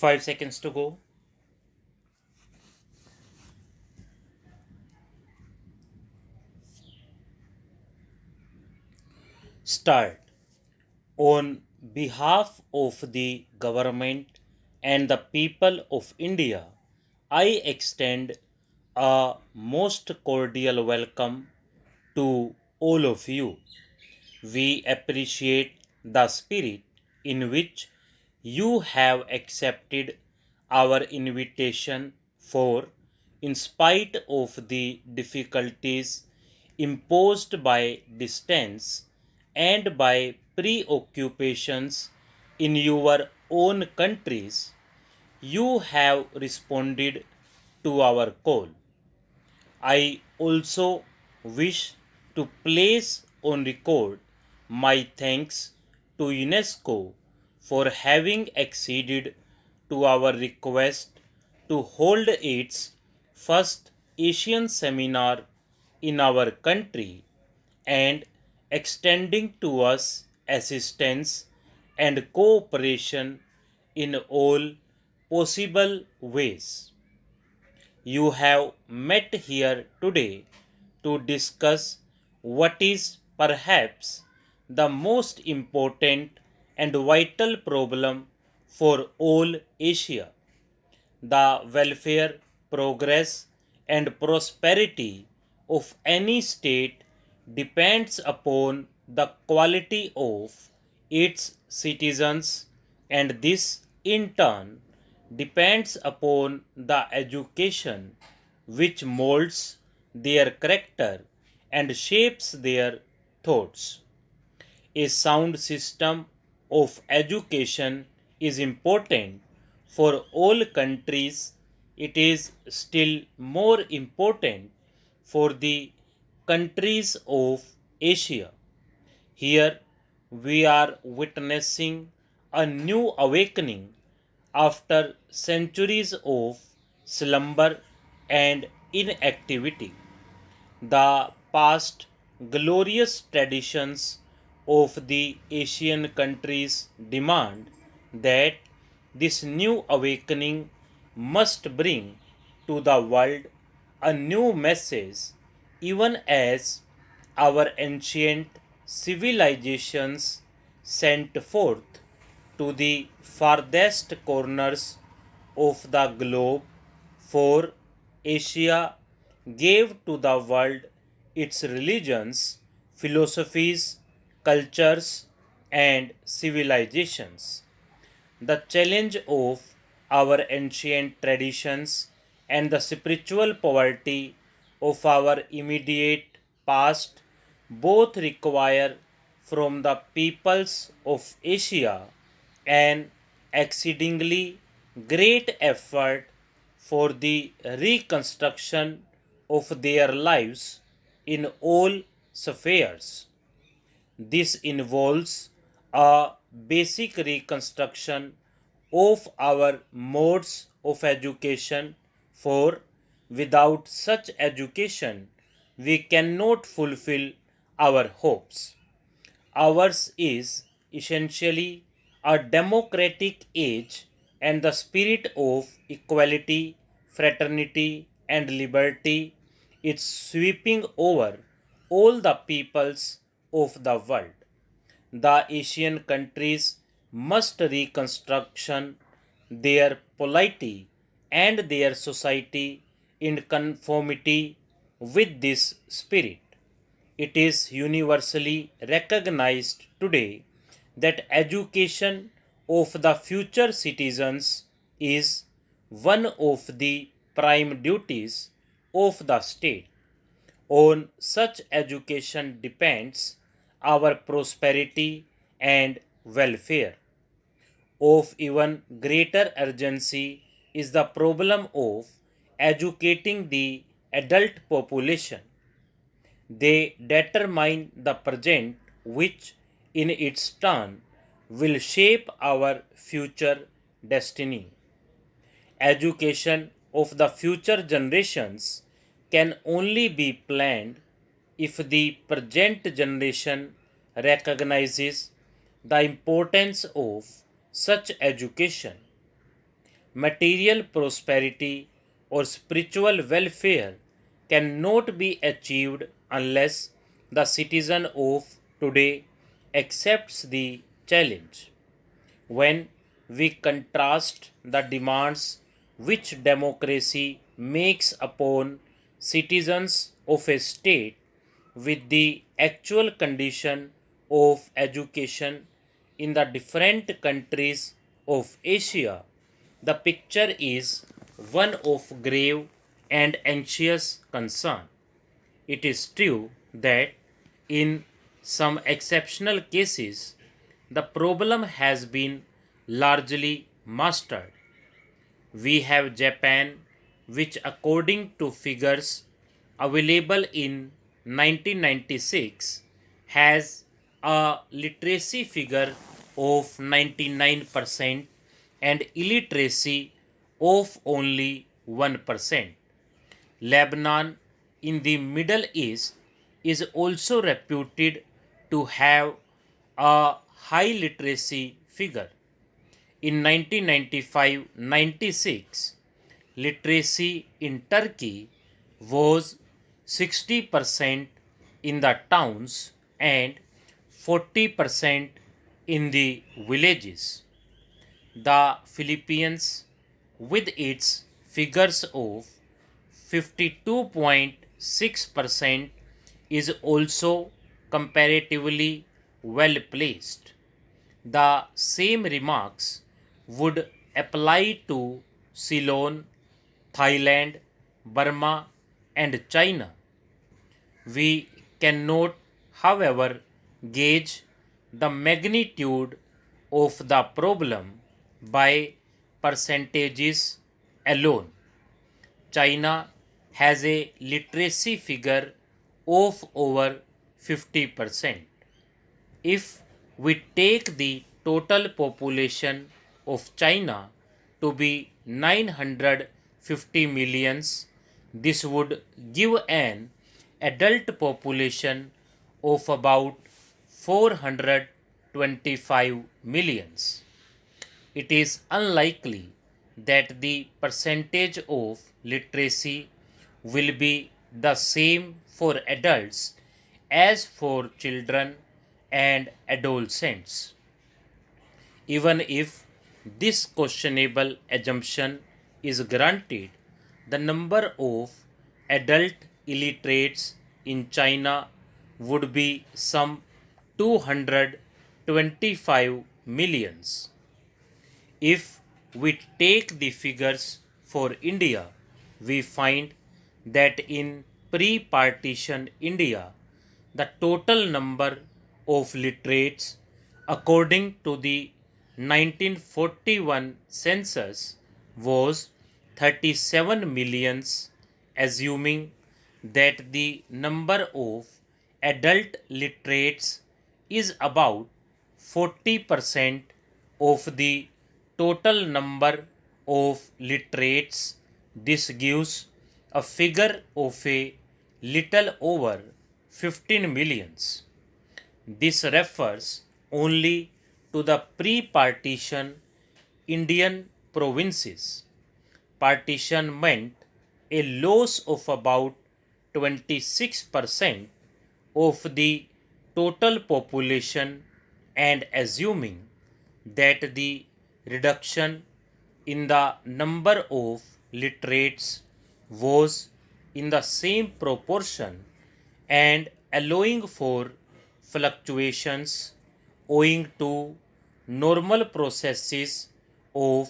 5 seconds to go. Start. On behalf of the government and the people of India, I extend a most cordial welcome to all of you. We appreciate the spirit in which you have accepted our invitation for, in spite of the difficulties imposed by distance and by preoccupations in your own countries, you have responded to our call. I also wish to place on record my thanks to UNESCO for having acceded to our request to hold its first Asian seminar in our country and extending to us assistance and cooperation in all possible ways. You have met here today to discuss what is perhaps the most important and vital problem for all Asia: the welfare, progress, and prosperity of any state depends upon the quality of its citizens, and this in turn depends upon the education which molds their character and shapes their thoughts. A sound system of education is important for all countries. It is still more important for the countries of Asia. Here we are witnessing a new awakening after centuries of slumber and inactivity. The past glorious traditions of the Asian countries demand that this new awakening must bring to the world a new message, even as our ancient civilizations sent forth to the farthest corners of the globe, for Asia gave to the world its religions, philosophies, cultures, and civilizations. The challenge of our ancient traditions and the spiritual poverty of our immediate past both require from the peoples of Asia an exceedingly great effort for the reconstruction of their lives in all spheres. This involves a basic reconstruction of our modes of education, for without such education we cannot fulfill our hopes. Ours is essentially a democratic age, and the spirit of equality, fraternity, and liberty is sweeping over all the peoples of the world. The Asian countries must reconstruction their polity and their society in conformity with this spirit. It is universally recognized today that education of the future citizens is one of the prime duties of the state. On such education depends our prosperity and welfare. Of even greater urgency is the problem of educating the adult population. They determine the present, which in its turn will shape our future destiny. Education of the future generations can only be planned if the present generation recognizes the importance of such education. material prosperity, or spiritual welfare cannot be achieved unless the citizen of today accepts the challenge. When we contrast the demands which democracy makes upon citizens of a state with the actual condition of education in the different countries of Asia, the picture is one of grave and anxious concern. It is true that in some exceptional cases, the problem has been largely mastered. We have Japan, which, according to figures available in 1996, has a literacy figure of 99% and illiteracy of only 1%. Lebanon in the Middle East is also reputed to have a high literacy figure. In 1995-96, literacy in Turkey was 60% in the towns and 40% in the villages. The Philippines, with its figures of 52.6%, is also comparatively well placed. The same remarks would apply to Ceylon, Thailand, Burma, and China. We cannot, however, gauge the magnitude of the problem by percentages alone. China has a literacy figure of over 50%. If we take the total population of China to be 950 millions, this would give an adult population of about 425 millions. It is unlikely that the percentage of literacy will be the same for adults as for children and adolescents. Even if this questionable assumption is granted, the number of adult illiterates in China would be some 225 millions. If we take the figures for India, we find that in pre partition India, the total number of literates according to the 1941 census was 37 millions, assuming that the number of adult literates is about 40% of the total number of literates. This gives a figure of a little over 15 millions. This refers only to the pre-partition Indian provinces. Partition meant a loss of about 26% of the total population, and assuming that the reduction in the number of literates was in the same proportion and allowing for fluctuations owing to normal processes of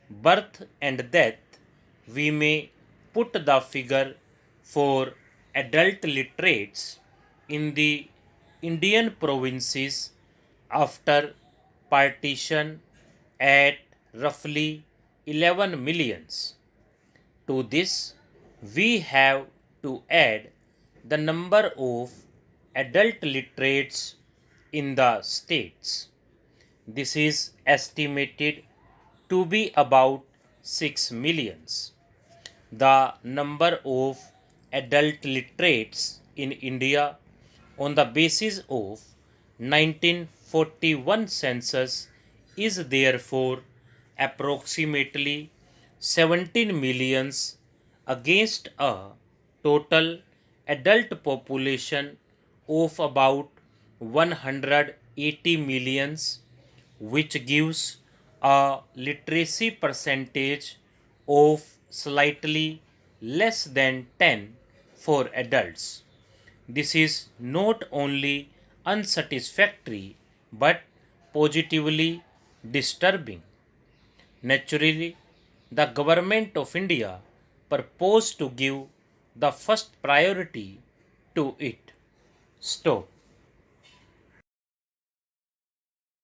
birth and death, we may put the figure for adult literates in the Indian provinces after partition at roughly 11 millions. To this, we have to add the number of adult literates in the states. This is estimated to be about 6 millions. The number of adult literates in India on the basis of 1941 census is therefore approximately 17 millions against a total adult population of about 180 millions, which gives a literacy percentage of slightly less than 10 for adults. This is not only unsatisfactory but positively disturbing. Naturally, the government of India proposed to give the first priority to it. Stop.